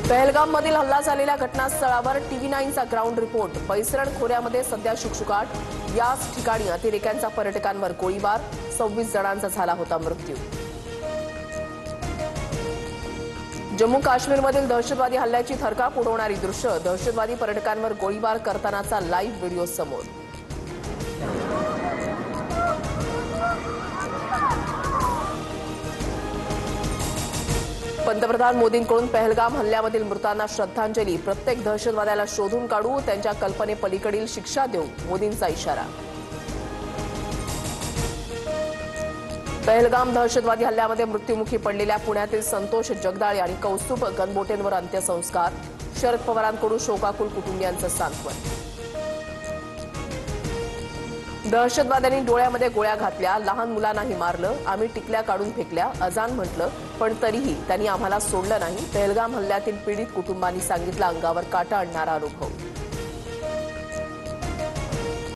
पहलगाममधील हल्ला झालेल्या घटनास्थळावर TV9चा ग्राउंड रिपोर्ट। पैसरण खोऱ्यामध्ये सध्या शुकशुकाट। याच ठिकाणी अतिरेक्यांचा पर्यटकांवर गोळीबार। 26 जणांचा झाला होता मृत्यू। जम्मू काश्मीरमधील दहशतवादी हल्ल्याची थरकाप उडवणारी दृश्य। दहशतवादी पर्यटकांवर गोळीबार करतानाचा लाईव्ह व्हिडिओ समोर। पंतप्रधान मोदींकडून पहलगाम हल्ल्यामधील मृतांना श्रद्धांजली। प्रत्येक दहशतवाद्याला शोधून काढू, त्यांच्या कल्पनेपलीकडील शिक्षा देऊ, मोदींचा इशारा। पहलगाम दहशतवादी हल्ल्यामध्ये मृत्युमुखी पडलेल्या पुण्यातील संतोष जगदाळे आणि कौस्तुभ गणबोटेंवर अंत्यसंस्कार। शरद पवारांकडून शोकाकुल कुटुंबियांचं सांत्वन। दहशतवाद्यांनी डोळ्यामध्ये गोळ्या घातल्या, लहान मुलांनाही मारलं, आम्ही टिकल्या काढून फेकल्या, अजान म्हटलं, पण तरीही त्यांनी आम्हाला सोडलं नाही। पहलगाम हल्ल्यातील पीडित कुटुंबांनी सांगितला अंगावर काटा आणणारा अनुभव।